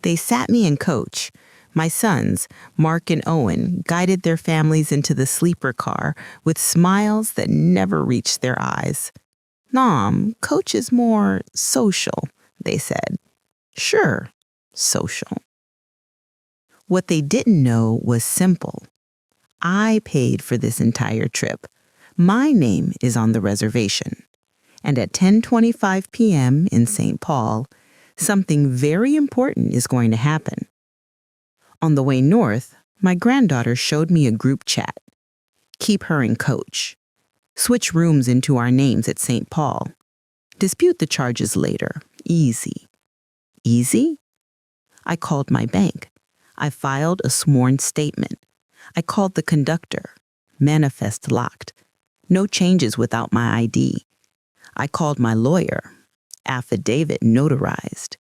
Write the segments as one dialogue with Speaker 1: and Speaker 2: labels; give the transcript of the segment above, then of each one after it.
Speaker 1: They sat me and Coach. My sons, Mark and Owen, guided their families into the sleeper car with smiles that never reached their eyes. "Mom, Coach is more social," they said. "Sure, social." What they didn't know was simple. I paid for this entire trip. My name is on the reservation. And at 10:25 p.m. in St. Paul, something very important is going to happen. On the way north, my granddaughter showed me a group chat. Keep her and Coach. Switch rooms into our names at St. Paul. Dispute the charges later. Easy. Easy? I called my bank. I filed a sworn statement. I called the conductor. Manifest locked. No changes without my ID. I called my lawyer. Affidavit notarized.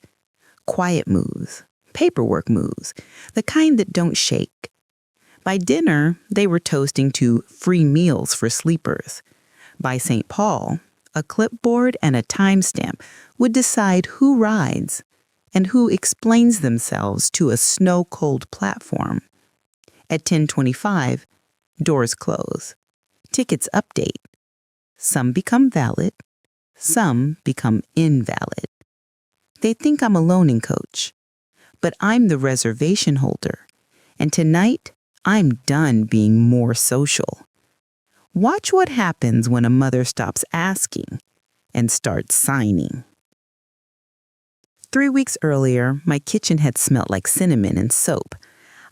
Speaker 1: Quiet moves. Paperwork moves. The kind that don't shake. By dinner, they were toasting to free meals for sleepers. By St. Paul, a clipboard and a timestamp would decide who rides and who explains themselves to a snow-cold platform. At 10:25, doors close. Tickets update. Some become valid. Some become invalid. They think I'm a loaning coach, but I'm the reservation holder. And tonight, I'm done being more social. Watch what happens when a mother stops asking and starts signing. 3 weeks earlier, my kitchen had smelt like cinnamon and soap.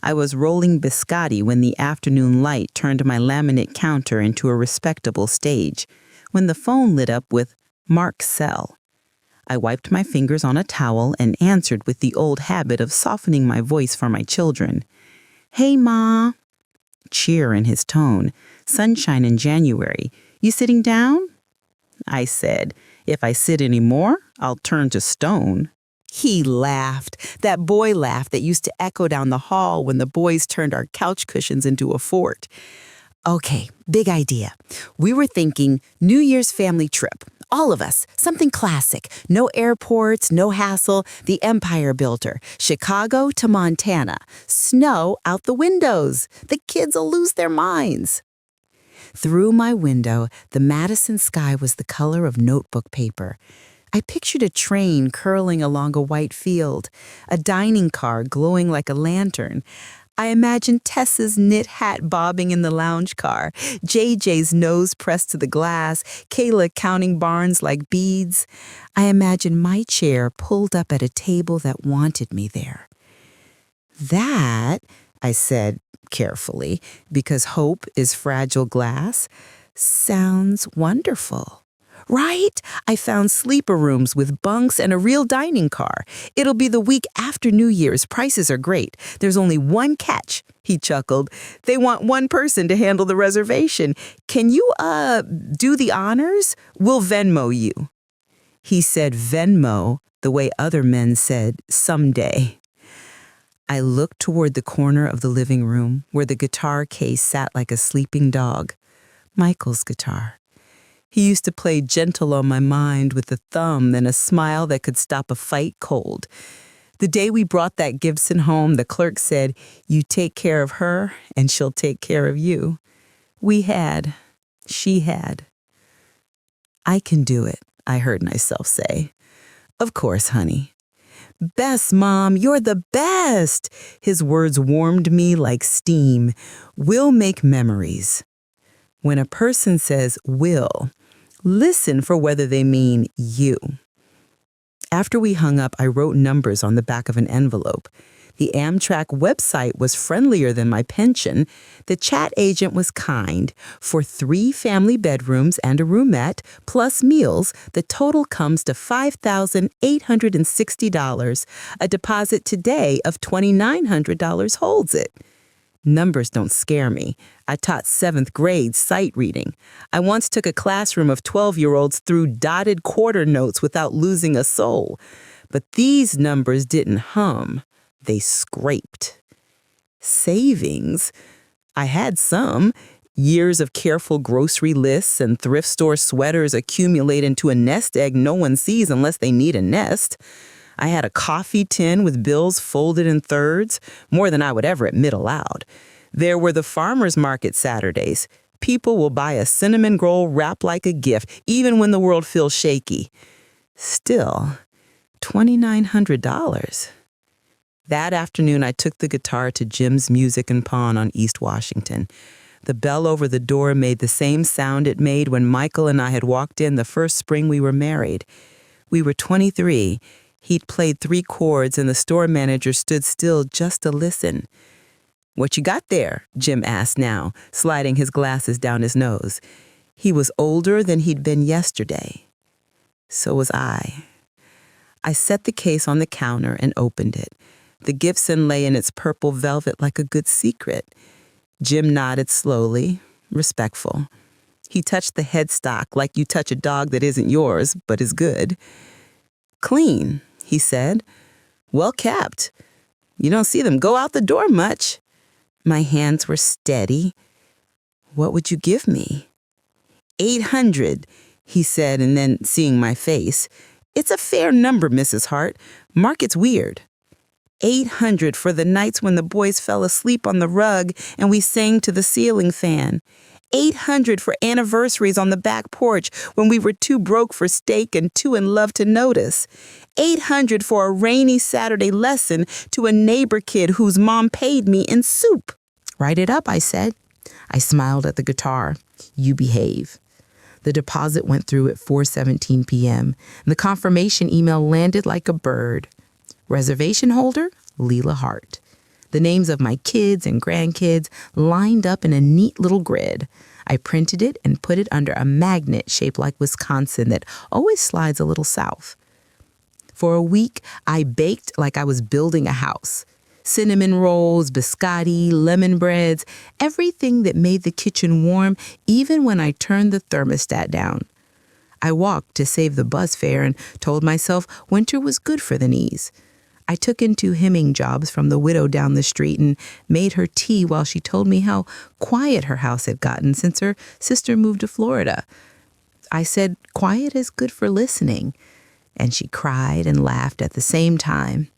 Speaker 1: I was rolling biscotti when the afternoon light turned my laminate counter into a respectable stage, when the phone lit up with Mark Sell. I wiped my fingers on a towel and answered with the old habit of softening my voice for my children. "Hey, Ma." Cheer in his tone. Sunshine in January. "You sitting down?" I said, "If I sit any more, I'll turn to stone." He laughed, that boy laugh that used to echo down the hall when the boys turned our couch cushions into a fort. "Okay, big idea. We were thinking New Year's family trip. All of us, something classic. No airports, no hassle. The Empire Builder. Chicago to Montana. Snow out the windows. The kids will lose their minds." Through my window, the Madison sky was the color of notebook paper. I pictured a train curling along a white field, a dining car glowing like a lantern. I imagined Tessa's knit hat bobbing in the lounge car, JJ's nose pressed to the glass, Kayla counting barns like beads. I imagined my chair pulled up at a table that wanted me there. "That," I said carefully, because hope is fragile glass, "sounds wonderful." "Right? I found sleeper rooms with bunks and a real dining car. It'll be the week after New Year's. Prices are great. There's only one catch," he chuckled. "They want one person to handle the reservation. Can you, do the honors? We'll Venmo you." He said Venmo the way other men said someday. I looked toward the corner of the living room where the guitar case sat like a sleeping dog. Michael's guitar. He used to play gentle on my mind with a thumb and a smile that could stop a fight cold. The day we brought that Gibson home, the clerk said, "You take care of her and she'll take care of you." She had. "I can do it," I heard myself say. "Of course, honey." "Best, Mom, you're the best." His words warmed me like steam. "We'll make memories." When a person says will, listen for whether they mean you. After we hung up, I wrote numbers on the back of an envelope. The Amtrak website was friendlier than my pension. The chat agent was kind. For 3 family bedrooms and a roomette, plus meals, the total comes to $5,860. A deposit today of $2,900 holds it. Numbers don't scare me. I taught 7th grade sight reading. I once took a classroom of 12-year-olds through dotted quarter notes without losing a soul. But these numbers didn't hum. They scraped. Savings? I had some. Years of careful grocery lists and thrift store sweaters accumulate into a nest egg no one sees unless they need a nest. I had a coffee tin with bills folded in thirds, more than I would ever admit aloud. There were the farmers market Saturdays. People will buy a cinnamon roll wrapped like a gift, even when the world feels shaky. Still, $2,900. That afternoon, I took the guitar to Jim's Music and Pawn on East Washington. The bell over the door made the same sound it made when Michael and I had walked in the first spring we were married. We were 23. He'd played 3 chords and the store manager stood still just to listen. "What you got there?" Jim asked now, sliding his glasses down his nose. He was older than he'd been yesterday. So was I. I set the case on the counter and opened it. The Gibson lay in its purple velvet like a good secret. Jim nodded slowly, respectful. He touched the headstock like you touch a dog that isn't yours, but is good. "Clean," he said. "Well kept. You don't see them go out the door much." My hands were steady. "What would you give me?" $800, he said, and then, seeing my face, "It's a fair number, Mrs. Hart. Market's weird." $800 for the nights when the boys fell asleep on the rug and we sang to the ceiling fan. $800 for anniversaries on the back porch when we were too broke for steak and too in love to notice. $800 for a rainy Saturday lesson to a neighbor kid whose mom paid me in soup. "Write it up," I said. I smiled at the guitar. "You behave." The deposit went through at 4:17 p.m. and the confirmation email landed like a bird. Reservation holder, Leela Hart. The names of my kids and grandkids lined up in a neat little grid. I printed it and put it under a magnet shaped like Wisconsin that always slides a little south. For a week, I baked like I was building a house. Cinnamon rolls, biscotti, lemon breads, everything that made the kitchen warm even when I turned the thermostat down. I walked to save the bus fare and told myself winter was good for the knees. I took in 2 hemming jobs from the widow down the street and made her tea while she told me how quiet her house had gotten since her sister moved to Florida. I said, "Quiet is good for listening," and she cried and laughed at the same time.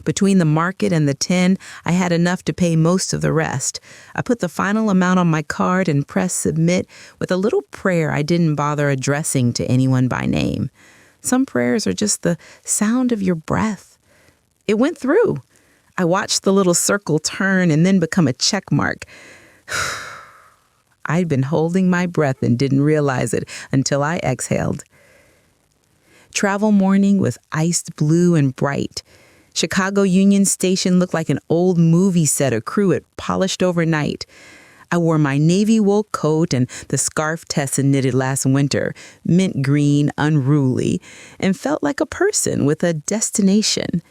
Speaker 1: Between the market and the tin, I had enough to pay most of the rest. I put the final amount on my card and pressed submit with a little prayer I didn't bother addressing to anyone by name. Some prayers are just the sound of your breath. It went through. I watched the little circle turn and then become a check mark. I'd been holding my breath and didn't realize it until I exhaled. Travel morning was iced blue and bright. Chicago Union Station looked like an old movie set a crew had polished overnight. I wore my navy wool coat and the scarf Tessa knitted last winter, mint green, unruly, and felt like a person with a destination.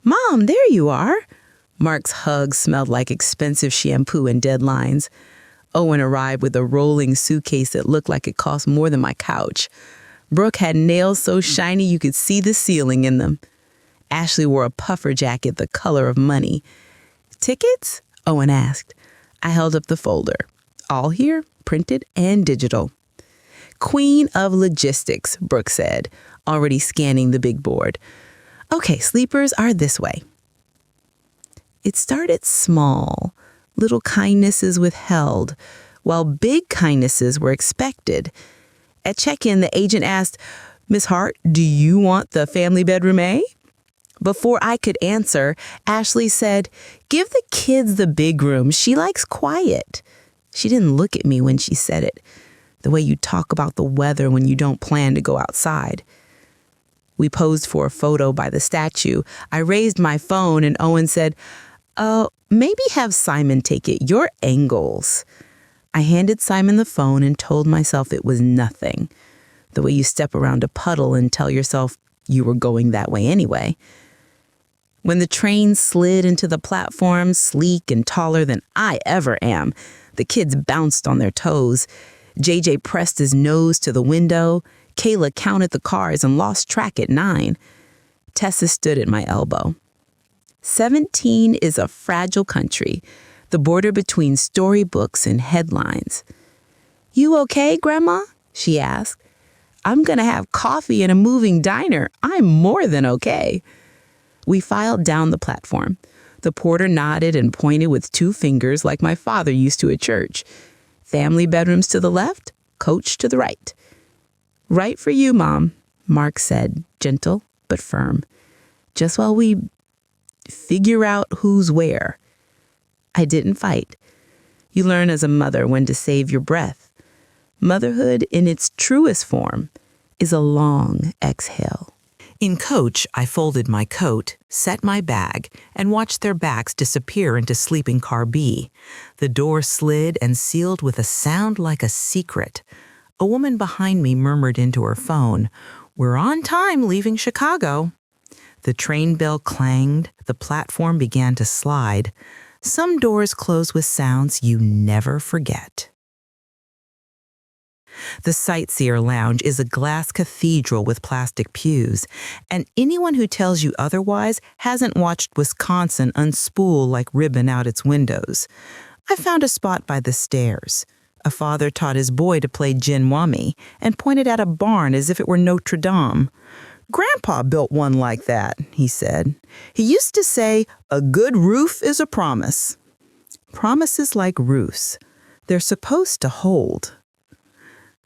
Speaker 1: "Mom, there you are." Mark's hug smelled like expensive shampoo and deadlines. Owen arrived with a rolling suitcase that looked like it cost more than my couch. Brooke had nails so shiny you could see the ceiling in them. Ashley wore a puffer jacket the color of money. "Tickets?" Owen asked. I held up the folder. "All here, printed and digital." "Queen of logistics," Brooke said, already scanning the big board. "Okay, sleepers are this way." It started small, little kindnesses withheld, while big kindnesses were expected. At check-in, the agent asked, "Miss Hart, do you want the family bedroom A?" Before I could answer, Ashley said, "Give the kids the big room. She likes quiet." She didn't look at me when she said it, the way you talk about the weather when you don't plan to go outside. We posed for a photo by the statue. I raised my phone and Owen said, "Maybe have Simon take it. Your angles." I handed Simon the phone and told myself it was nothing, the way you step around a puddle and tell yourself you were going that way anyway. When the train slid into the platform, sleek and taller than I ever am, the kids bounced on their toes. JJ pressed his nose to the window. Kayla counted the cars and lost track at 9. Tessa stood at my elbow. 17 is a fragile country, the border between storybooks and headlines. "You okay, Grandma?" she asked. I'm going to have coffee in a moving diner. I'm more than okay. We filed down the platform. The porter nodded and pointed with 2 fingers like my father used to at church. Family bedrooms to the left, coach to the right. Right for you, Mom, Mark said, gentle but firm. Just while we figure out who's where. I didn't fight. You learn as a mother when to save your breath. Motherhood in its truest form is a long exhale. In coach, I folded my coat, set my bag, and watched their backs disappear into sleeping car B. The door slid and sealed with a sound like a secret. A woman behind me murmured into her phone, "We're on time leaving Chicago." The train bell clanged, the platform began to slide. Some doors close with sounds you never forget. The Sightseer Lounge is a glass cathedral with plastic pews, and anyone who tells you otherwise hasn't watched Wisconsin unspool like ribbon out its windows. I found a spot by the stairs. A father taught his boy to play gin wummy and pointed at a barn as if it were Notre Dame. "Grandpa built one like that," he said. "He used to say, 'A good roof is a promise.'" Promises like roofs. They're supposed to hold.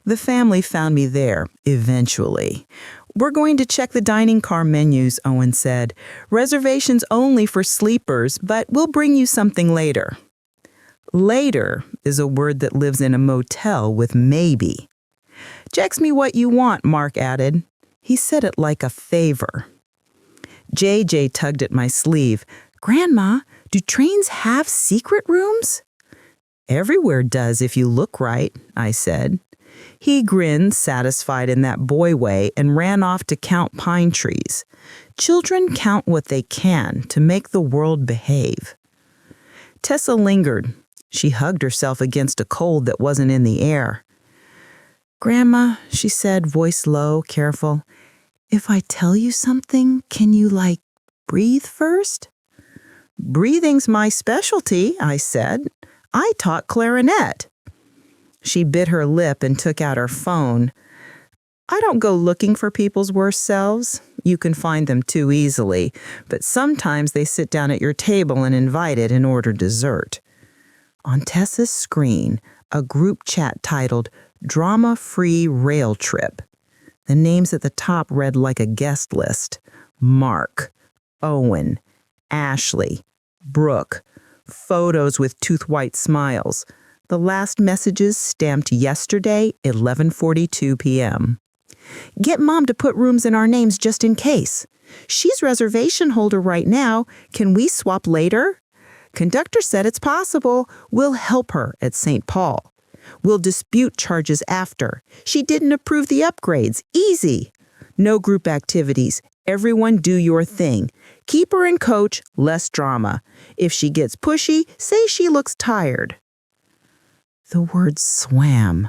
Speaker 1: The family found me there, eventually. "We're going to check the dining car menus," Owen said. "Reservations only for sleepers, but we'll bring you something later." Later is a word that lives in a motel with maybe. "Text me what you want," Mark added. He said it like a favor. JJ tugged at my sleeve. "Grandma, do trains have secret rooms?" "Everywhere does if you look right," I said. He grinned, satisfied in that boy way, and ran off to count pine trees. Children count what they can to make the world behave. Tessa lingered. She hugged herself against a cold that wasn't in the air. "Grandma," she said, voice low, careful, "if I tell you something, can you, breathe first?" "Breathing's my specialty," I said. "I taught clarinet." She bit her lip and took out her phone. "I don't go looking for people's worst selves. You can find them too easily, but sometimes they sit down at your table and invite it and order dessert." On Tessa's screen, a group chat titled "Drama-Free Rail Trip." The names at the top read like a guest list. Mark, Owen, Ashley, Brooke, photos with tooth-white smiles. The last messages stamped yesterday, 11:42 p.m. "Get Mom to put rooms in our names just in case. She's reservation holder right now. Can we swap later? Conductor said it's possible. We'll help her at St. Paul. We'll dispute charges after. She didn't approve the upgrades. Easy. No group activities. Everyone do your thing. Keep her in coach, less drama. If she gets pushy, say she looks tired." The words swam.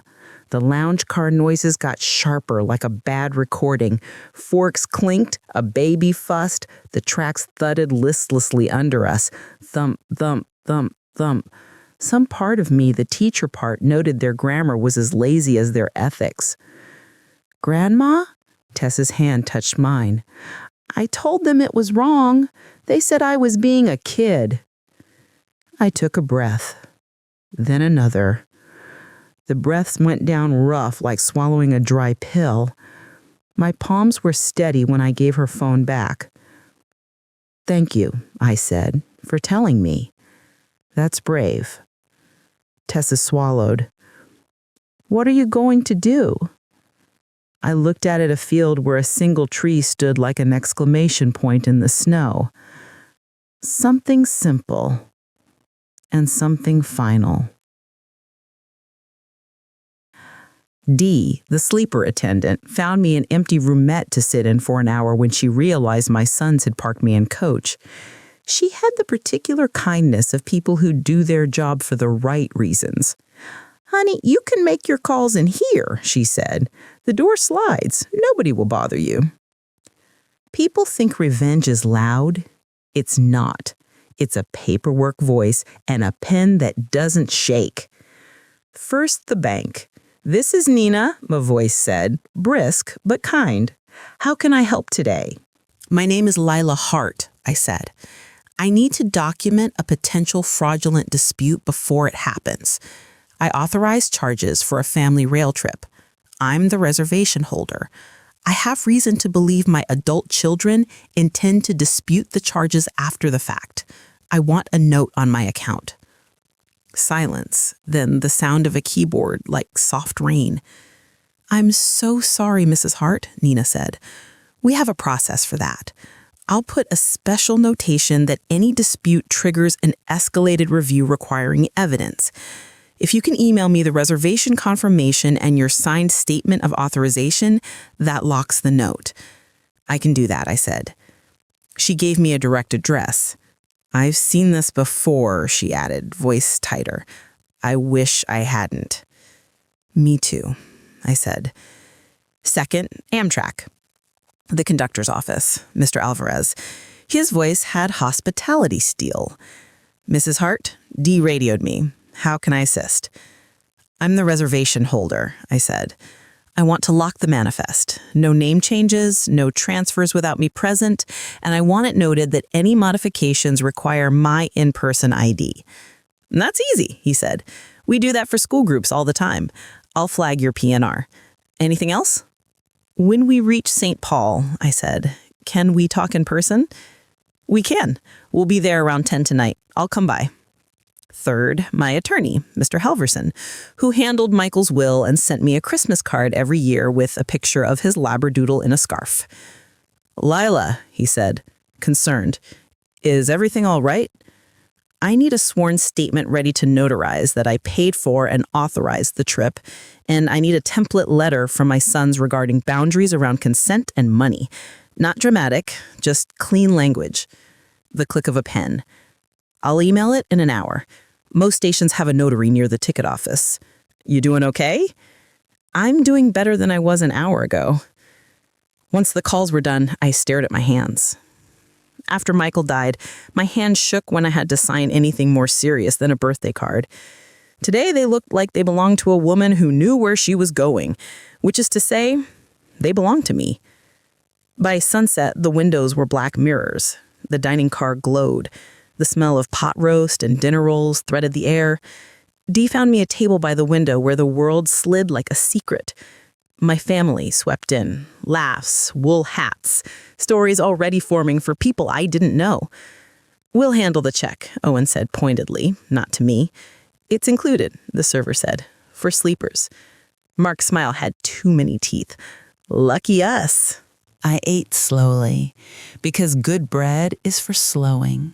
Speaker 1: The lounge car noises got sharper like a bad recording. Forks clinked, a baby fussed, the tracks thudded listlessly under us. Thump, thump, thump, thump. Some part of me, the teacher part, noted their grammar was as lazy as their ethics. "Grandma?" Tessa's hand touched mine. "I told them it was wrong. They said I was being a kid." I took a breath. Then another. The breaths went down rough like swallowing a dry pill. My palms were steady when I gave her phone back. "Thank you," I said, "for telling me. That's brave." Tessa swallowed. "What are you going to do?" I looked out at a field where a single tree stood like an exclamation point in the snow. Something simple and something final. Dee, the sleeper attendant, found me an empty roomette to sit in for an hour when she realized my sons had parked me in coach. She had the particular kindness of people who do their job for the right reasons. "Honey, you can make your calls in here," she said. "The door slides. Nobody will bother you." People think revenge is loud. It's not. It's a paperwork voice and a pen that doesn't shake. First, the bank. "This is Nina," a voice said, brisk but kind. "How can I help today?" "My name is Lila Hart," I said. "I need to document a potential fraudulent dispute before it happens. I authorized charges for a family rail trip. I'm the reservation holder. I have reason to believe my adult children intend to dispute the charges after the fact. I want a note on my account." Silence, then the sound of a keyboard like soft rain. "I'm so sorry, Mrs. Hart," Nina said. "We have a process for that. I'll put a special notation that any dispute triggers an escalated review requiring evidence. If you can email me the reservation confirmation and your signed statement of authorization, that locks the note." "I can do that," I said. She gave me a direct address. "I've seen this before," she added, voice tighter. "I wish I hadn't." "Me too," I said. Second, Amtrak. The conductor's office, Mr. Alvarez. His voice had hospitality steel. "Mrs. Hart, D radioed me. How can I assist?" "I'm the reservation holder," I said. "I want to lock the manifest. No name changes, no transfers without me present, and I want it noted that any modifications require my in-person ID." "That's easy," he said. "We do that for school groups all the time. I'll flag your PNR. Anything else?" "When we reach St. Paul," I said, "can we talk in person?" "We can. We'll be there around 10 tonight. I'll come by." Third, my attorney, Mr. Halverson, who handled Michael's will and sent me a Christmas card every year with a picture of his labradoodle in a scarf. "Lila," he said, concerned, "is everything all right?" "I need a sworn statement ready to notarize that I paid for and authorized the trip, and I need a template letter from my sons regarding boundaries around consent and money. Not dramatic, just clean language." The click of a pen. "I'll email it in an hour. Most stations have a notary near the ticket office." "You doing okay?" "I'm doing better than I was an hour ago." Once the calls were done, I stared at my hands. After Michael died, my hands shook when I had to sign anything more serious than a birthday card. Today they looked like they belonged to a woman who knew where she was going, which is to say, they belonged to me. By sunset, the windows were black mirrors. The dining car glowed. The smell of pot roast and dinner rolls threaded the air. Dee found me a table by the window where the world slid like a secret. My family swept in. Laughs, wool hats, stories already forming for people I didn't know. "We'll handle the check," Owen said pointedly, not to me. "It's included," the server said, "for sleepers." Mark's smile had too many teeth. "Lucky us." I ate slowly, because good bread is for slowing.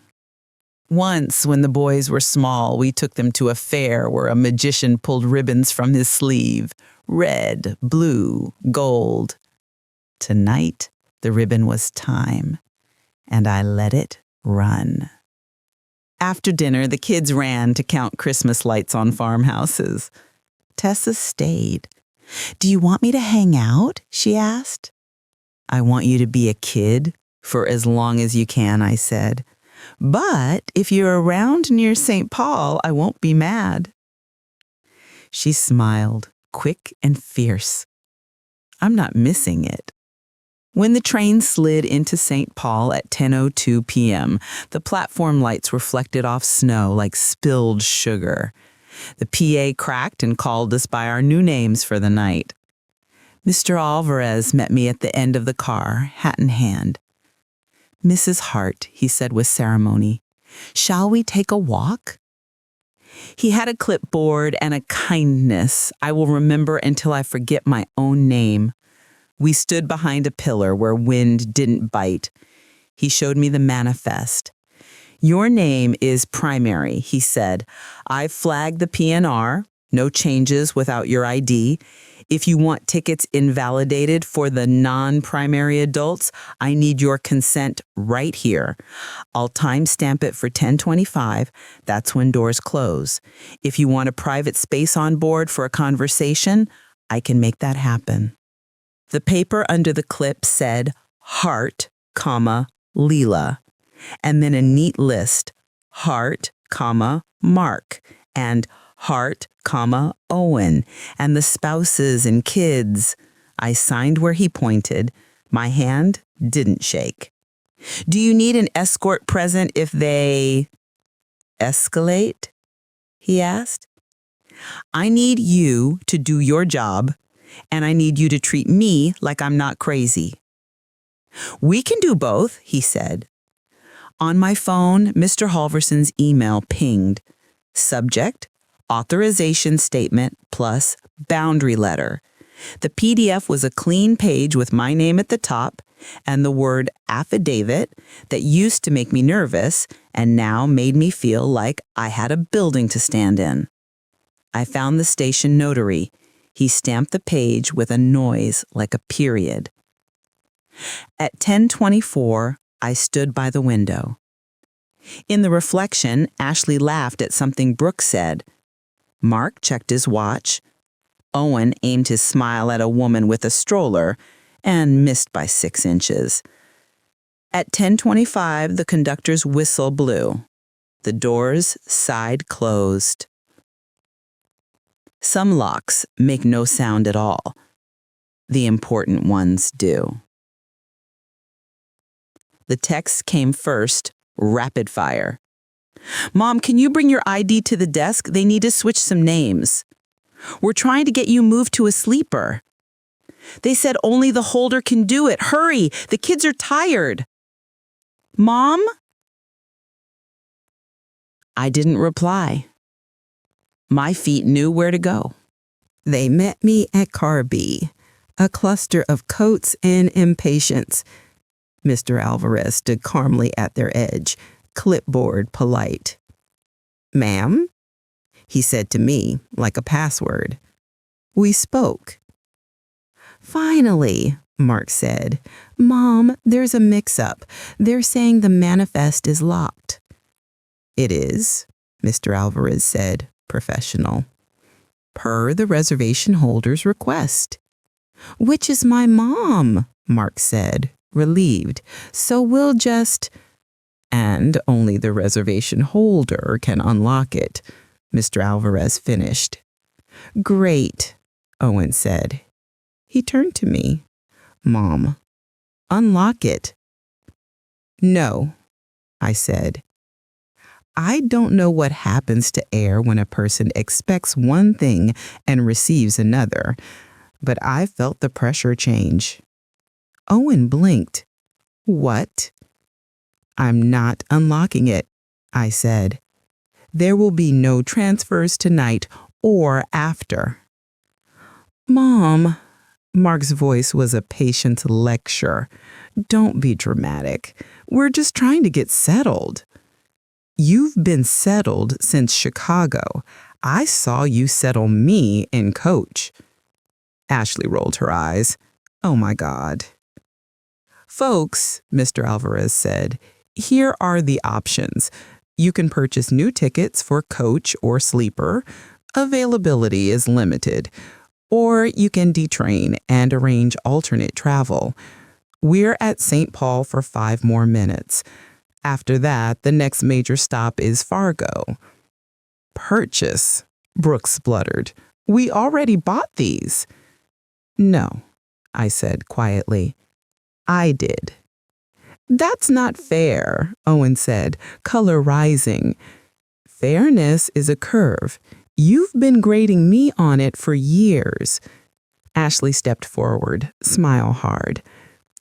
Speaker 1: Once, when the boys were small, we took them to a fair where a magician pulled ribbons from his sleeve. Red, blue, gold. Tonight, the ribbon was time, and I let it run. After dinner, the kids ran to count Christmas lights on farmhouses. Tessa stayed. "Do you want me to hang out?" she asked. "I want you to be a kid for as long as you can," I said. "But if you're around near St. Paul, I won't be mad." She smiled, quick and fierce. I'm not missing it. When the train slid into St. Paul at 10:02 p.m., the platform lights reflected off snow like spilled sugar. The PA cracked and called us by our new names for the night. Mr. Alvarez met me at the end of the car, hat in hand. "Mrs. Hart," he said with ceremony, "shall we take a walk?" He had a clipboard and a kindness I will remember until I forget my own name. We stood behind a pillar where wind didn't bite. He showed me the manifest. "Your name is primary," he said. "I've flagged the PNR, no changes without your ID. If you want tickets invalidated for the non-primary adults, I need your consent right here. I'll timestamp it for 10:25. That's when doors close. If you want a private space on board for a conversation, I can make that happen." The paper under the clip said Hart, Leela, and then a neat list, Hart, Mark, and Heart, comma, Owen, and the spouses and kids. I signed where he pointed. My hand didn't shake. Do you need an escort present if they escalate? He asked. I need you to do your job, and I need you to treat me like I'm not crazy. We can do both, he said. On my phone, Mr. Halverson's email pinged. Subject, authorization statement plus boundary letter. The PDF was a clean page with my name at the top and the word affidavit that used to make me nervous and now made me feel like I had a building to stand in. I found the station notary. He stamped the page with a noise like a period. At 10:24, I stood by the window. In the reflection, Ashley laughed at something Brooke said. Mark checked his watch. Owen aimed his smile at a woman with a stroller and missed by 6 inches. At 10:25, the conductor's whistle blew. The doors side closed. Some locks make no sound at all. The important ones do. The text came first, rapid fire. Mom, can you bring your ID to the desk? They need to switch some names. We're trying to get you moved to a sleeper. They said only the holder can do it. Hurry, the kids are tired. Mom? I didn't reply. My feet knew where to go. They met me at Car B, a cluster of coats and impatience. Mr. Alvarez stood calmly at their edge, clipboard polite. Ma'am? He said to me like a password. We spoke. Finally, Mark said. Mom, there's a mix-up. They're saying the manifest is locked. It is, Mr. Alvarez said, professional. Per the reservation holder's request. Which is my mom, Mark said, relieved. So we'll just... And only the reservation holder can unlock it, Mr. Alvarez finished. Great, Owen said. He turned to me. Mom, unlock it. No, I said. I don't know what happens to air when a person expects one thing and receives another, but I felt the pressure change. Owen blinked. What? I'm not unlocking it, I said. There will be no transfers tonight or after. Mom, Mark's voice was a patient lecture. Don't be dramatic. We're just trying to get settled. You've been settled since Chicago. I saw you settle me in coach. Ashley rolled her eyes. Oh my God. Folks, Mr. Alvarez said, here are the options. You can purchase new tickets for coach or sleeper. Availability is limited. Or you can detrain and arrange alternate travel. We're at St. Paul for 5 more minutes. After that, the next major stop is Fargo. Purchase, Brooke spluttered. We already bought these. No, I said quietly. I did. That's not fair, Owen said, color rising. Fairness is a curve. You've been grading me on it for years. Ashley stepped forward, smile hard.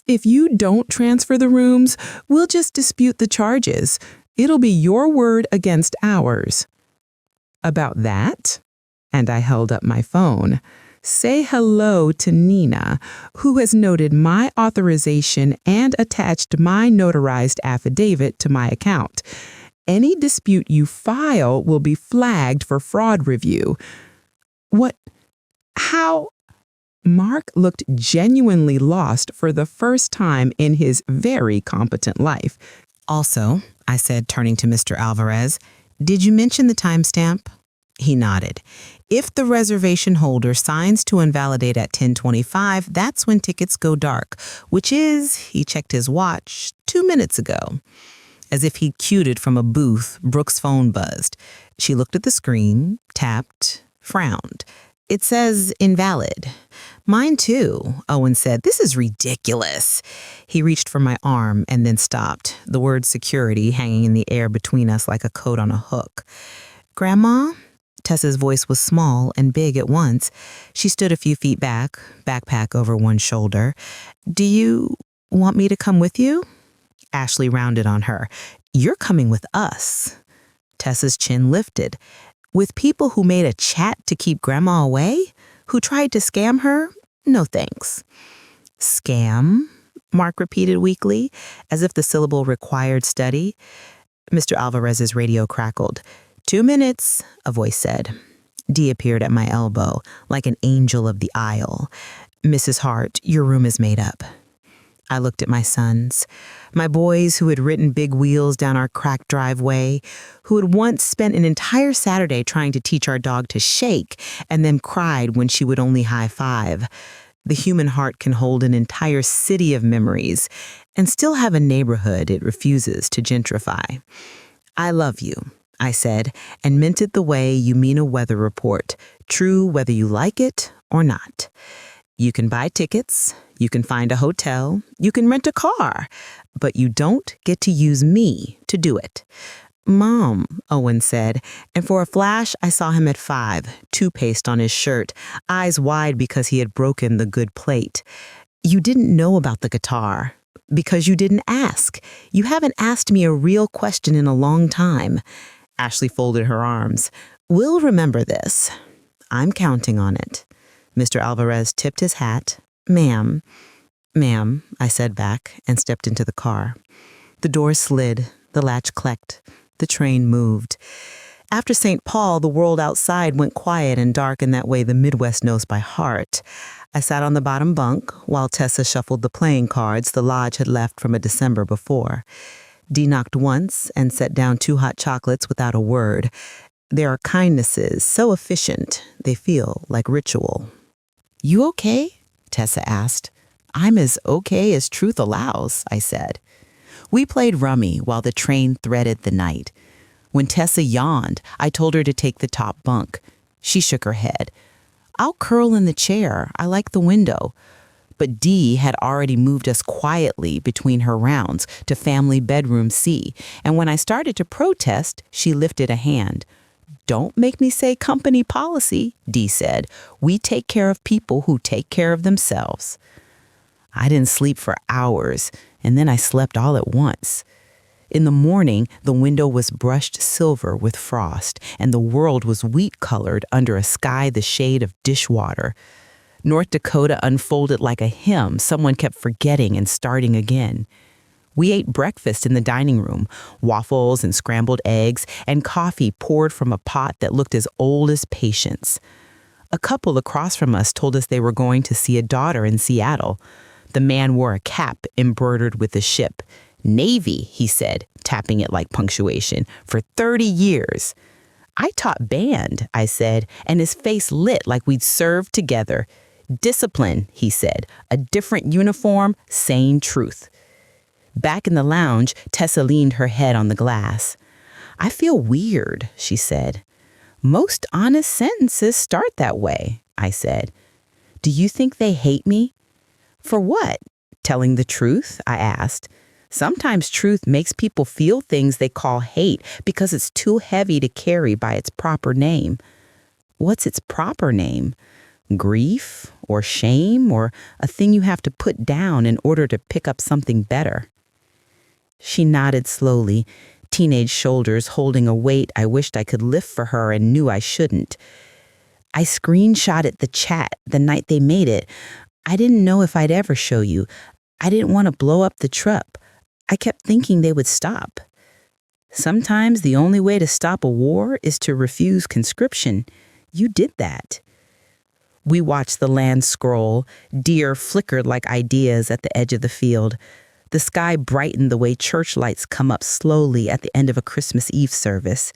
Speaker 1: If you don't transfer the rooms, we'll just dispute the charges. It'll be your word against ours. About that? And I held up my phone. Say hello to Nina, who has noted my authorization and attached my notarized affidavit to my account. Any dispute you file will be flagged for fraud review. What? How? Mark looked genuinely lost for the first time in his very competent life. Also, I said, turning to Mr. Alvarez, did you mention the timestamp? He nodded. If the reservation holder signs to invalidate at 10:25, that's when tickets go dark, which is, he checked his watch, 2 minutes ago. As if he'd cued it from a booth, Brooke's phone buzzed. She looked at the screen, tapped, frowned. "It says invalid." "Mine too," Owen said. "This is ridiculous." He reached for my arm and then stopped, the word security hanging in the air between us like a coat on a hook. "Grandma?" Tessa's voice was small and big at once. She stood a few feet back, backpack over one shoulder. "Do you want me to come with you?" Ashley rounded on her. "You're coming with us." Tessa's chin lifted. "With people who made a chat to keep Grandma away? Who tried to scam her? No thanks." "Scam?" Mark repeated weakly, as if the syllable required study. Mr. Alvarez's radio crackled. "2 minutes," a voice said. Dee appeared at my elbow, like an angel of the aisle. "Mrs. Hart, your room is made up." I looked at my sons, my boys who had ridden big wheels down our cracked driveway, who had once spent an entire Saturday trying to teach our dog to shake and then cried when she would only high-five. The human heart can hold an entire city of memories and still have a neighborhood it refuses to gentrify. "I love you," I said, and meant it the way you mean a weather report, true whether you like it or not. You can buy tickets, you can find a hotel, you can rent a car, but you don't get to use me to do it. "Mom," Owen said, and for a flash I saw him at 5, toothpaste on his shirt, eyes wide because he had broken the good plate. "You didn't know about the guitar because you didn't ask. You haven't asked me a real question in a long time." Ashley folded her arms. "We'll remember this. I'm counting on it." Mr. Alvarez tipped his hat. "Ma'am." "Ma'am," I said back and stepped into the car. The door slid, the latch clicked, the train moved. After St. Paul, the world outside went quiet and dark in that way the Midwest knows by heart. I sat on the bottom bunk while Tessa shuffled the playing cards the lodge had left from a December before. Dee knocked once and set down 2 hot chocolates without a word. There are kindnesses so efficient they feel like ritual. "You okay?" Tessa asked. "I'm as okay as truth allows," I said. We played rummy while the train threaded the night. When Tessa yawned, I told her to take the top bunk. She shook her head. "I'll curl in the chair. I like the window." But Dee had already moved us quietly between her rounds to family bedroom C, and when I started to protest, she lifted a hand. "Don't make me say company policy," Dee said. "We take care of people who take care of themselves." I didn't sleep for hours, and then I slept all at once. In the morning, the window was brushed silver with frost, and the world was wheat-colored under a sky the shade of dishwater. North Dakota unfolded like a hymn someone kept forgetting and starting again. We ate breakfast in the dining room, waffles and scrambled eggs, and coffee poured from a pot that looked as old as patience. A couple across from us told us they were going to see a daughter in Seattle. The man wore a cap embroidered with a ship. "Navy," he said, tapping it like punctuation, "for 30 years. "I taught band," I said, and his face lit like we'd served together. "Discipline," he said, "a different uniform, same truth." Back in the lounge, Tessa leaned her head on the glass. "I feel weird," she said. "Most honest sentences start that way," I said. "Do you think they hate me?" "For what? Telling the truth?" I asked. Sometimes truth makes people feel things they call hate because it's too heavy to carry by its proper name. What's its proper name? Grief or shame or a thing you have to put down in order to pick up something better? She nodded slowly, teenage shoulders holding a weight I wished I could lift for her and knew I shouldn't. "I screenshotted the chat the night they made it. I didn't know if I'd ever show you. I didn't want to blow up the truck. I kept thinking they would stop." Sometimes the only way to stop a war is to refuse conscription. You did that. We watched the land scroll. Deer flickered like ideas at the edge of the field. The sky brightened the way church lights come up slowly at the end of a Christmas Eve service.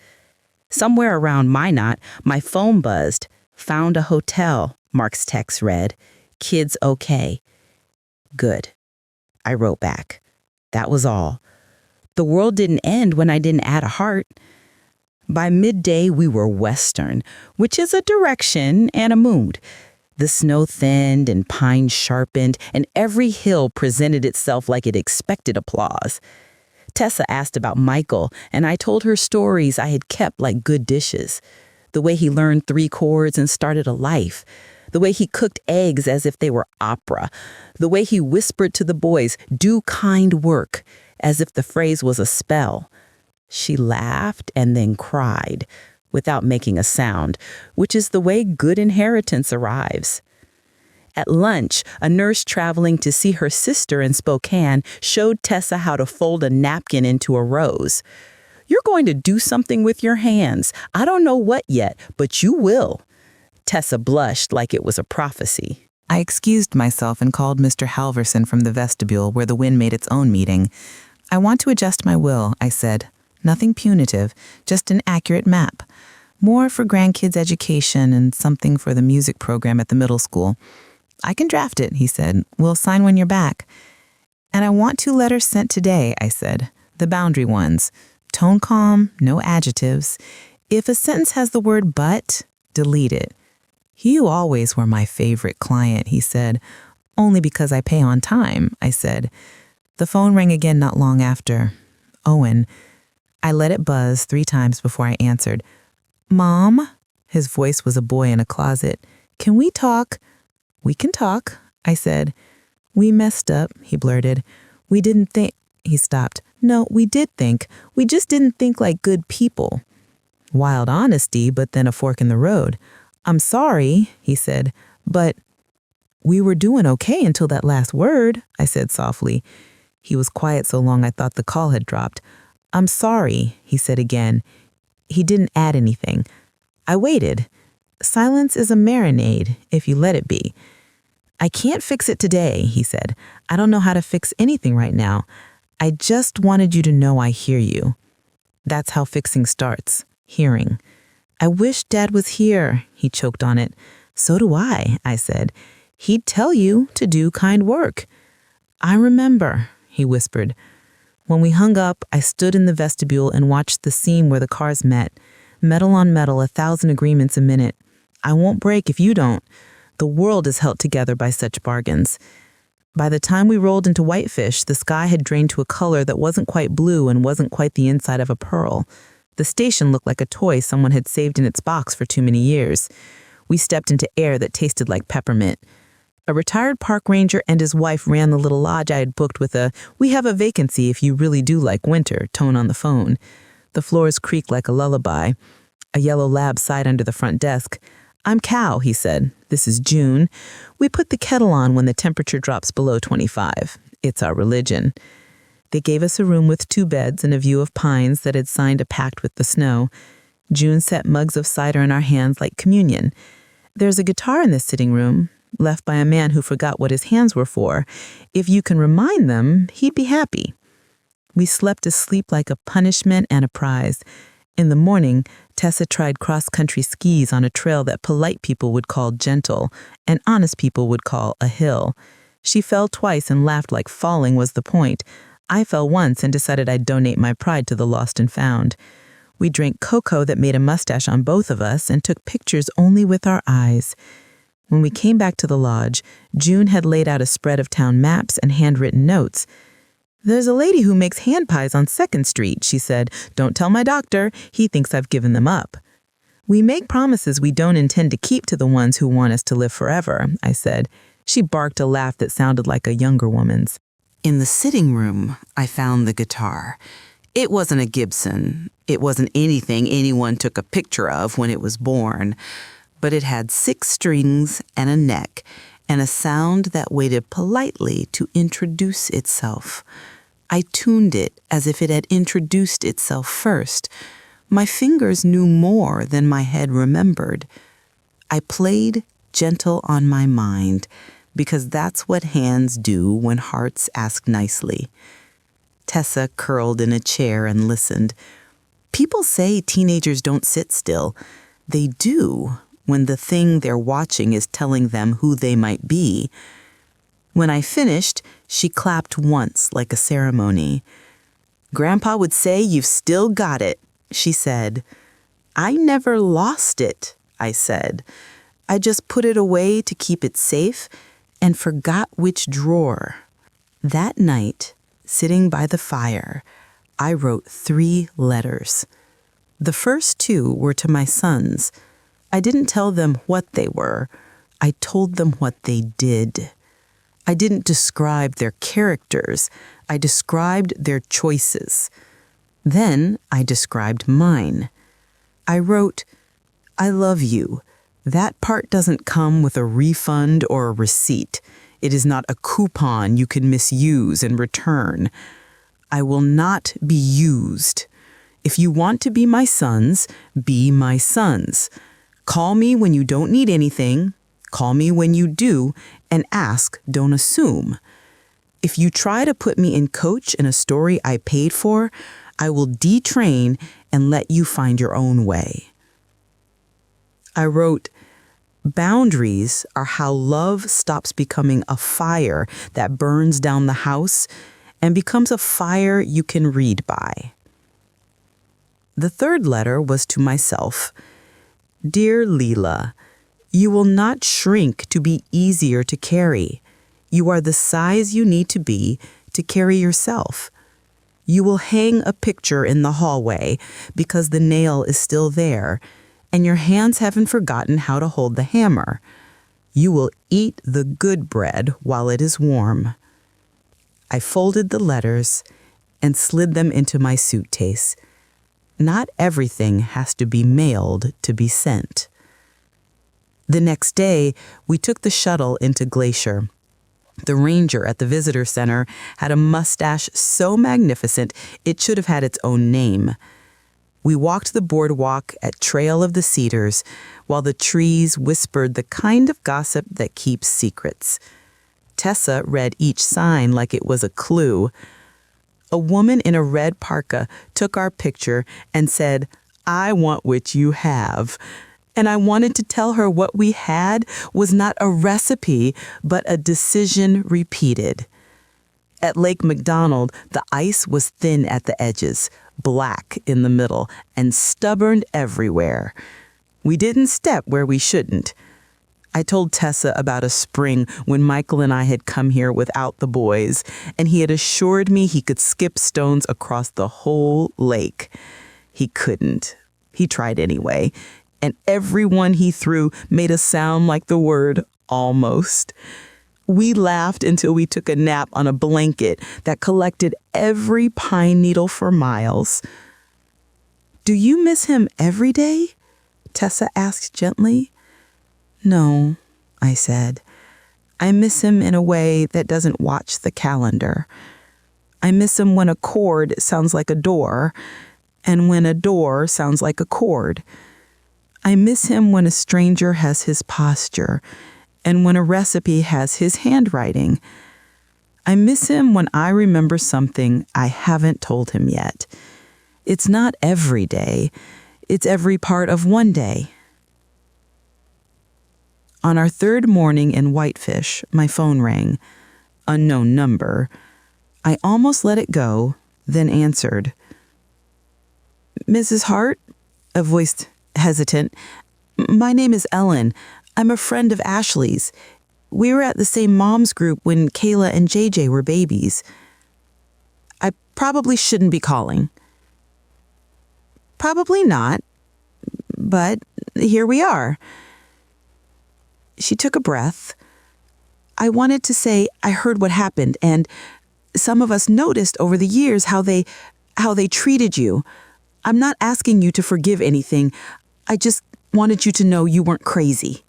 Speaker 1: Somewhere around Minot, my phone buzzed. "Found a hotel," Mark's text read. "Kids okay." Good. I wrote back. That was all. The world didn't end when I didn't add a heart. By midday, we were western, which is a direction and a mood. The snow thinned and pines sharpened, and every hill presented itself like it expected applause. Tessa asked about Michael, and I told her stories I had kept like good dishes. The way he learned 3 chords and started a life. The way he cooked eggs as if they were opera. The way he whispered to the boys, "Do kind work," as if the phrase was a spell. She laughed and then cried, without making a sound, which is the way good inheritance arrives. At lunch, a nurse traveling to see her sister in Spokane showed Tessa how to fold a napkin into a rose. "You're going to do something with your hands. I don't know what yet, but you will." Tessa blushed like it was a prophecy. I excused myself and called Mr. Halverson from the vestibule where the wind made its own meeting. "I want to adjust my will," I said. "Nothing punitive, just an accurate map. More for grandkids' education and something for the music program at the middle school." "I can draft it," he said. "We'll sign when you're back." "And I want 2 letters sent today," I said. "The boundary ones. Tone calm, no adjectives. If a sentence has the word but, delete it." "You always were my favorite client," he said. "Only because I pay on time," I said. The phone rang again not long after. Owen. I let it buzz 3 times before I answered. "Mom?" His voice was a boy in a closet. "Can we talk?" "We can talk," I said. "We messed up," he blurted. "We didn't think—" He stopped. "No, we did think. We just didn't think like good people." Wild honesty, but then a fork in the road. "I'm sorry," he said, "but—" "We were doing okay until that last word," I said softly. He was quiet so long I thought the call had dropped. "I'm sorry," he said again. He didn't add anything. I waited. Silence is a marinade, if you let it be. "I can't fix it today," he said. "I don't know how to fix anything right now. I just wanted you to know I hear you." That's how fixing starts, hearing. "I wish Dad was here," he choked on it. "So do I said. "He'd tell you to do kind work." "I remember," he whispered. When we hung up, I stood in the vestibule and watched the scene where the cars met. Metal on metal, 1,000 agreements a minute. I won't break if you don't. The world is held together by such bargains. By the time we rolled into Whitefish, the sky had drained to a color that wasn't quite blue and wasn't quite the inside of a pearl. The station looked like a toy someone had saved in its box for too many years. We stepped into air that tasted like peppermint. A retired park ranger and his wife ran the little lodge I had booked with a "We have a vacancy if you really do like winter" tone on the phone. The floors creaked like a lullaby. A yellow lab sighed under the front desk. "I'm Cal," he said. "This is June. We put the kettle on when the temperature drops below 25. It's our religion." They gave us a room with 2 beds and a view of pines that had signed a pact with the snow. June set mugs of cider in our hands like communion. "There's a guitar in this sitting room, left by a man who forgot what his hands were for. If you can remind them, he'd be happy." We slept a sleep like a punishment and a prize. In the morning, Tessa tried cross-country skis on a trail that polite people would call gentle and honest people would call a hill. She fell twice and laughed like falling was the point. I fell once and decided I'd donate my pride to the lost and found. We drank cocoa that made a mustache on both of us and took pictures only with our eyes. When we came back to the lodge, June had laid out a spread of town maps and handwritten notes. "There's a lady who makes hand pies on 2nd Street, she said. "Don't tell my doctor. He thinks I've given them up." "We make promises we don't intend to keep to the ones who want us to live forever," I said. She barked a laugh that sounded like a younger woman's. In the sitting room, I found the guitar. It wasn't a Gibson. It wasn't anything anyone took a picture of when it was born. But it had 6 strings and a neck, and a sound that waited politely to introduce itself. I tuned it as if it had introduced itself first. My fingers knew more than my head remembered. I played gentle on my mind, because that's what hands do when hearts ask nicely. Tessa curled in a chair and listened. People say teenagers don't sit still. They do, when the thing they're watching is telling them who they might be. When I finished, she clapped once like a ceremony. Grandpa would say you've still got it, she said. I never lost it, I said. I just put it away to keep it safe and forgot which drawer. That night, sitting by the fire, I wrote 3 letters. The first 2 were to my sons. I didn't tell them what they were. I told them what they did. I didn't describe their characters. I described their choices. Then I described mine. I wrote, I love you. That part doesn't come with a refund or a receipt. It is not a coupon you can misuse and return. I will not be used. If you want to be my sons, be my sons. Call me when you don't need anything. Call me when you do, and ask, don't assume. If you try to put me in coach in a story I paid for, I will detrain and let you find your own way. I wrote, boundaries are how love stops becoming a fire that burns down the house and becomes a fire you can read by. The third letter was to myself. Dear Leela, you will not shrink to be easier to carry. You are the size you need to be to carry yourself. You will hang a picture in the hallway because the nail is still there, and your hands haven't forgotten how to hold the hammer. You will eat the good bread while it is warm. I folded the letters and slid them into my suitcase. Not everything has to be mailed to be sent. The next day, we took the shuttle into Glacier. The ranger at the visitor center had a mustache so magnificent it should have had its own name. We walked the boardwalk at Trail of the Cedars while the trees whispered the kind of gossip that keeps secrets. Tessa read each sign like it was a clue. A woman in a red parka took our picture and said, I want what you have. And I wanted to tell her what we had was not a recipe, but a decision repeated. At Lake McDonald, the ice was thin at the edges, black in the middle, and stubborn everywhere. We didn't step where we shouldn't. I told Tessa about a spring when Michael and I had come here without the boys, and he had assured me he could skip stones across the whole lake. He couldn't. He tried anyway. And everyone he threw made a sound like the word almost. We laughed until we took a nap on a blanket that collected every pine needle for miles. Do you miss him every day? Tessa asked gently. No, I said. I miss him in a way that doesn't watch the calendar. I miss him when a chord sounds like a door, and when a door sounds like a chord. I miss him when a stranger has his posture, and when a recipe has his handwriting. I miss him when I remember something I haven't told him yet. It's not every day. It's every part of one day. On our 3rd morning in Whitefish, my phone rang. Unknown number. I almost let it go, then answered. Mrs. Hart? A voice hesitant. My name is Ellen. I'm a friend of Ashley's. We were at the same mom's group when Kayla and JJ were babies. I probably shouldn't be calling. Probably not, but here we are. She took a breath. I wanted to say I heard what happened, and some of us noticed over the years how they treated you. I'm not asking you to forgive anything. I just wanted you to know you weren't crazy.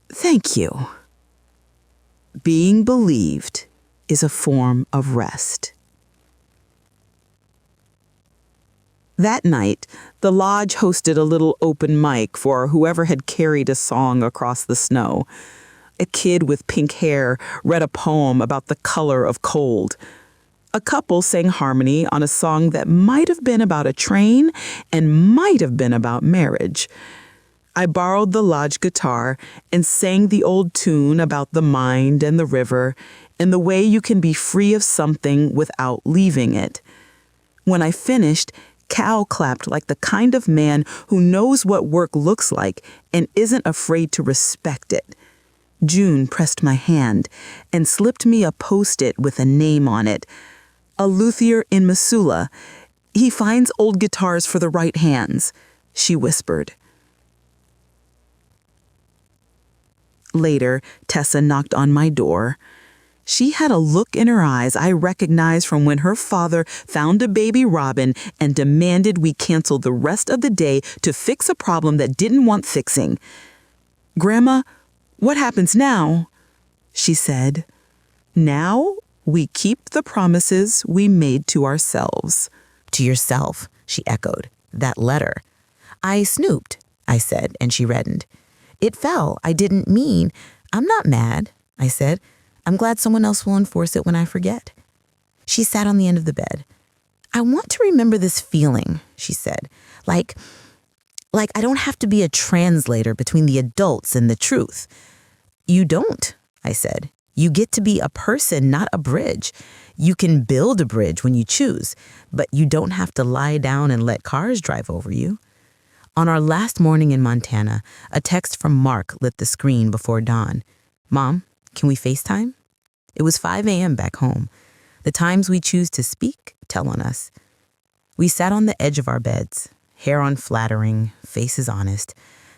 Speaker 1: Thank you. Being believed is a form of rest. That night, the lodge hosted a little open mic for whoever had carried a song across the snow. A kid with pink hair read a poem about the color of cold. A couple sang harmony on a song that might have been about a train and might have been about marriage. I borrowed the lodge guitar and sang the old tune about the mind and the river and the way you can be free of something without leaving it. When I finished, Cal clapped like the kind of man who knows what work looks like and isn't afraid to respect it. June pressed my hand and slipped me a post-it with a name on it. A luthier in Missoula. He finds old guitars for the right hands, she whispered. Later, Tessa knocked on my door. She had a look in her eyes I recognized from when her father found a baby robin and demanded we cancel the rest of the day to fix a problem that didn't want fixing. "Grandma, what happens now?" she said. "Now we keep the promises we made to ourselves."
Speaker 2: "To yourself," she echoed. "That letter." "I snooped," I said, and she reddened. "It fell. I didn't mean." "I'm not mad," I said. "I'm glad someone else will enforce it when I forget." She sat on the end of the bed. "I want to remember this feeling," she said. Like I don't have to be a translator between the adults and the truth." "You don't," I said. "You get to be a person, not a bridge. You can build a bridge when you choose, but you don't have to lie down and let cars drive over you." On our last morning in Montana, a text from Mark lit the screen before dawn. "Mom, can we FaceTime?" It was 5 a.m. back home. The times we choose to speak tell on us. We sat on the edge of our beds, hair unflattering, faces honest.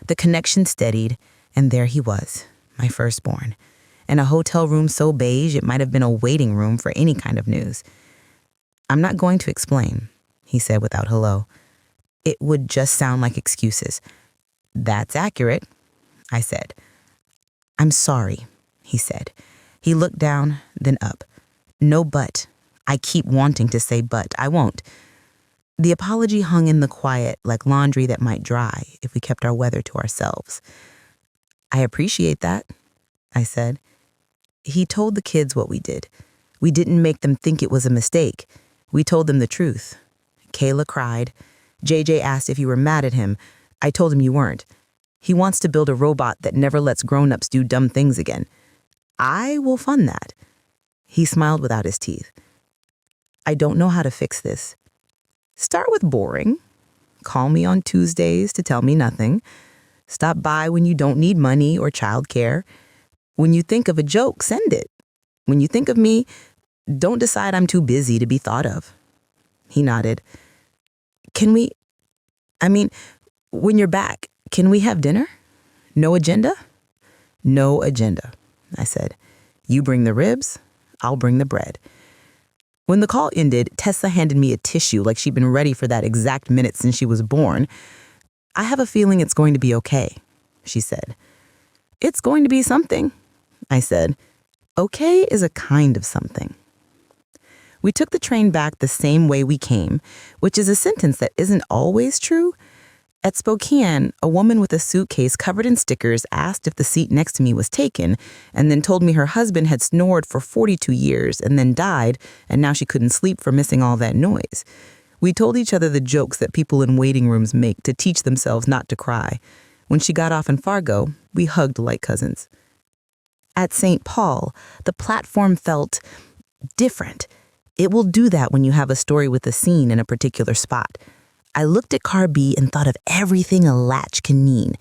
Speaker 2: The connection steadied, and there he was, my firstborn, in a hotel room so beige it might have been a waiting room for any kind of news. "I'm not going to explain," he said without hello. "It would just sound like excuses." "That's accurate," I said. "I'm sorry," he said. He looked down, then up. "No but. I keep wanting to say but. I won't." The apology hung in the quiet like laundry that might dry if we kept our weather to ourselves. "I appreciate that," I said. He told the kids what we did. We didn't make them think it was a mistake. We told them the truth. Kayla cried. JJ asked if you were mad at him. I told him you weren't. He wants to build a robot that never lets grown-ups do dumb things again. I will fund that. He smiled without his teeth. "I don't know how to fix this. Start with boring. Call me on Tuesdays to tell me nothing. Stop by when you don't need money or childcare. When you think of a joke, send it. When you think of me, don't decide I'm too busy to be thought of." He nodded. When you're back, can we have dinner? No agenda?" "No agenda," I said. "You bring the ribs, I'll bring the bread." When the call ended, Tessa handed me a tissue like she'd been ready for that exact minute since she was born. "I have a feeling it's going to be okay," she said. "It's going to be something," I said. Okay is a kind of something. We took the train back the same way we came, which is a sentence that isn't always true. At Spokane, a woman with a suitcase covered in stickers asked if the seat next to me was taken, and then told me her husband had snored for 42 years and then died, and now she couldn't sleep for missing all that noise. We told each other the jokes that people in waiting rooms make to teach themselves not to cry. When she got off in Fargo, we hugged like cousins. At St. Paul, the platform felt different. It will do that when you have a story with a scene in a particular spot. I looked at car B and thought of everything a latch can mean.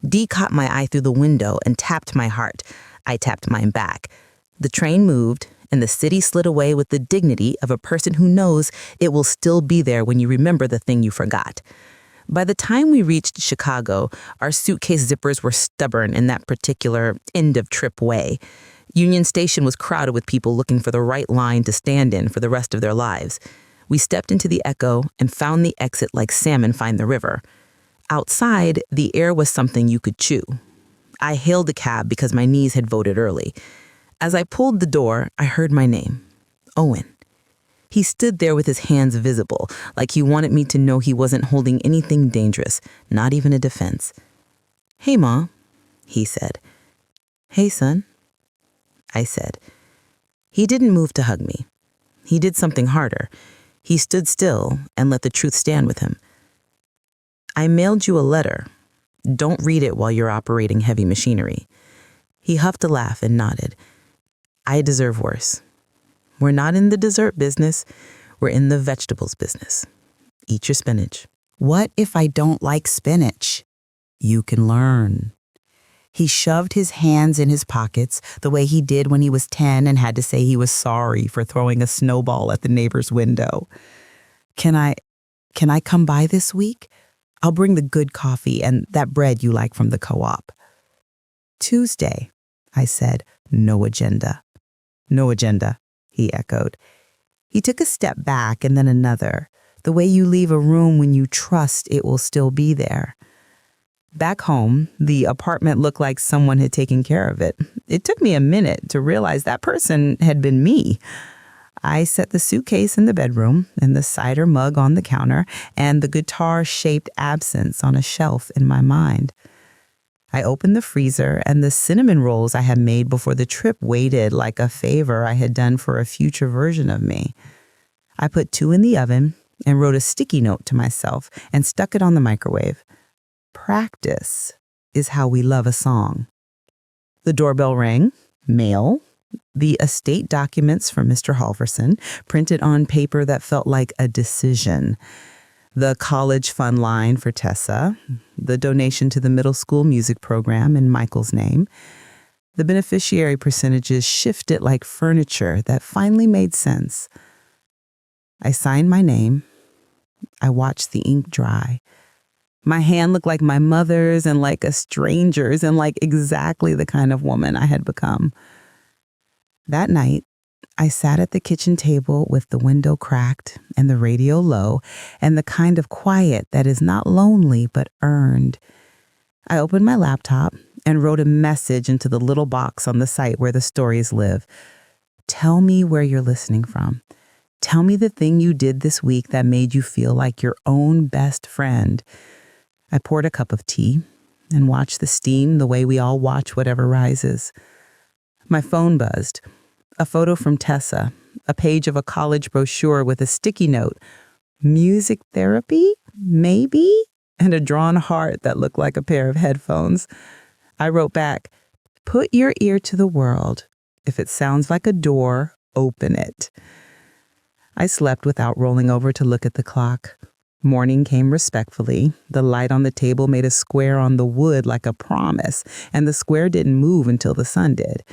Speaker 2: D caught my eye through the window and tapped my heart. I tapped mine back. The train moved, and the city slid away with the dignity of a person who knows it will still be there when you remember the thing you forgot. By the time we reached Chicago, our suitcase zippers were stubborn in that particular end-of-trip way. Union Station was crowded with people looking for the right line to stand in for the rest of their lives. We stepped into the Echo and found the exit like salmon find the river. Outside, the air was something you could chew. I hailed a cab because my knees had voted early. As I pulled the door, I heard my name, Owen. He stood there with his hands visible, like he wanted me to know he wasn't holding anything dangerous, not even a defense. "Hey, Ma," he said. "Hey, son," I said. He didn't move to hug me. He did something harder. He stood still and let the truth stand with him. "I mailed you a letter. Don't read it while you're operating heavy machinery." He huffed a laugh and nodded. I deserve worse. We're not in the dessert business. We're in the vegetables business. Eat your spinach.
Speaker 3: What if I don't like spinach?
Speaker 2: You can learn.
Speaker 3: He shoved his hands in his pockets the way he did when he was 10 and had to say he was sorry for throwing a snowball at the neighbor's window. Can I come by this week? I'll bring the good coffee and that bread you like from the co-op.
Speaker 2: Tuesday, I said, no agenda. No agenda, he echoed. He took a step back and then another, the way you leave a room when you trust it will still be there. Back home, the apartment looked like someone had taken care of it. It took me a minute to realize that person had been me. I set the suitcase in the bedroom and the cider mug on the counter and the guitar-shaped absinthe on a shelf in my mind. I opened the freezer and the cinnamon rolls I had made before the trip waited like a favor I had done for a future version of me. I put 2 in the oven and wrote a sticky note to myself and stuck it on the microwave. Practice is how we love a song. The doorbell rang. Mail. The estate documents from Mr. Halverson, printed on paper that felt like a decision. The college fund line for Tessa. The donation to the middle school music program in Michael's name. The beneficiary percentages shifted like furniture that finally made sense. I signed my name. I watched the ink dry. My hand looked like my mother's and like a stranger's and like exactly the kind of woman I had become. That night, I sat at the kitchen table with the window cracked and the radio low and the kind of quiet that is not lonely but earned. I opened my laptop and wrote a message into the little box on the site where the stories live. Tell me where you're listening from. Tell me the thing you did this week that made you feel like your own best friend. I poured a cup of tea and watched the steam the way we all watch whatever rises. My phone buzzed. A photo from Tessa, a page of a college brochure with a sticky note. Music therapy? Maybe? And a drawn heart that looked like a pair of headphones. I wrote back, put your ear to the world. If it sounds like a door, open it. I slept without rolling over to look at the clock. Morning came respectfully. The light on the table made a square on the wood like a promise, and the square didn't move until the sun did.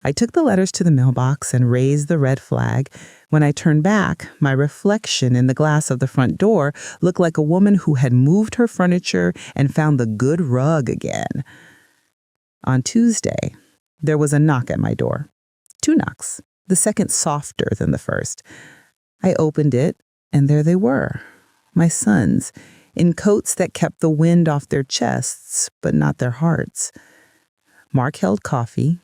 Speaker 2: I took the letters to the mailbox and raised the red flag. When I turned back, my reflection in the glass of the front door looked like a woman who had moved her furniture and found the good rug again. On Tuesday, there was a knock at my door. 2 knocks, the second softer than the first. I opened it, and there they were. My sons, in coats that kept the wind off their chests, but not their hearts. Mark held coffee.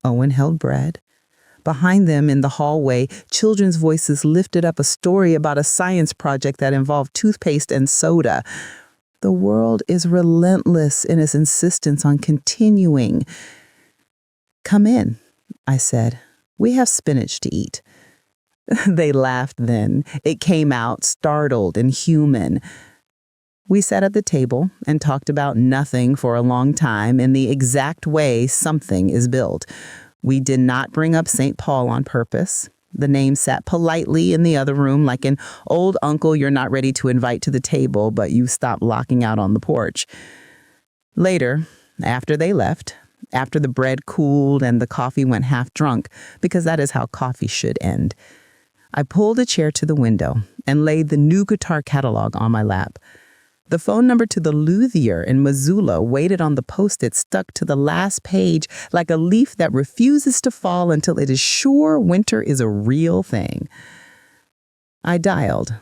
Speaker 2: Owen held bread. Behind them in the hallway, children's voices lifted up a story about a science project that involved toothpaste and soda. The world is relentless in its insistence on continuing. Come in, I said. We have spinach to eat. They laughed then. It came out startled and human. We sat at the table and talked about nothing for a long time in the exact way something is built. We did not bring up St. Paul on purpose. The name sat politely in the other room like an old uncle you're not ready to invite to the table, but you stopped locking out on the porch. Later, after they left, after the bread cooled and the coffee went half drunk, because that is how coffee should end, I pulled a chair to the window and laid the new guitar catalog on my lap. The phone number to the luthier in Missoula waited on the post-it stuck to the last page like a leaf that refuses to fall until it is sure winter is a real thing. I dialed.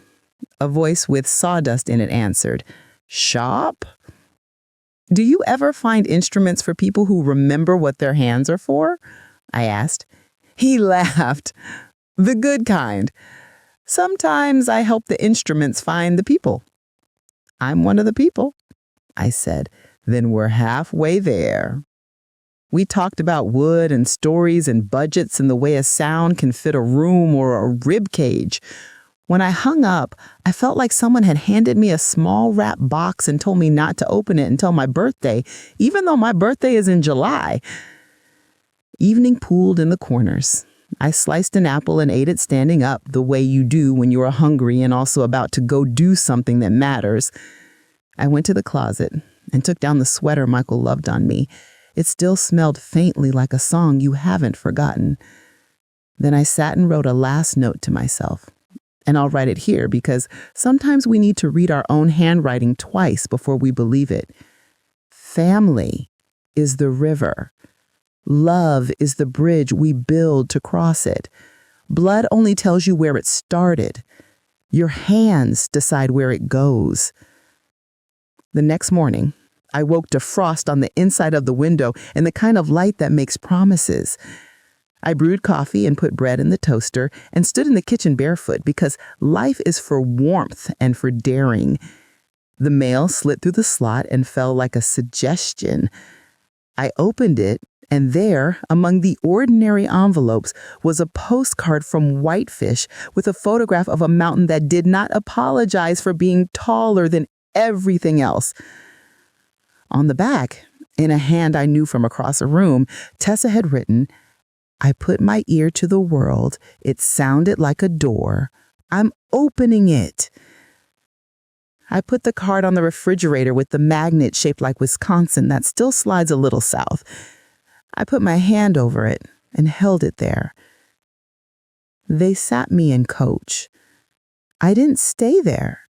Speaker 2: A voice with sawdust in it answered, "Shop? Do you ever find instruments for people who remember what their hands are for?" I asked. He laughed. "The good kind. Sometimes I help the instruments find the people." "I'm one of the people," I said. "Then we're halfway there." We talked about wood and stories and budgets and the way a sound can fit a room or a rib cage. When I hung up, I felt like someone had handed me a small wrap box and told me not to open it until my birthday, even though my birthday is in July. Evening pooled in the corners. I sliced an apple and ate it standing up, the way you do when you are hungry and also about to go do something that matters. I went to the closet and took down the sweater Michael loved on me. It still smelled faintly like a song you haven't forgotten. Then I sat and wrote a last note to myself. And I'll write it here because sometimes we need to read our own handwriting twice before we believe it. Family is the river. Love is the bridge we build to cross it. Blood only tells you where it started. Your hands decide where it goes. The next morning, I woke to frost on the inside of the window and the kind of light that makes promises. I brewed coffee and put bread in the toaster and stood in the kitchen barefoot because life is for warmth and for daring. The mail slid through the slot and fell like a suggestion. I opened it, and there, among the ordinary envelopes, was a postcard from Whitefish with a photograph of a mountain that did not apologize for being taller than everything else. On the back, in a hand I knew from across a room, Tessa had written, "I put my ear to the world. It sounded like a door. I'm opening it." I put the card on the refrigerator with the magnet shaped like Wisconsin that still slides a little south. I put my hand over it and held it there. They sat me in coach. I didn't stay there.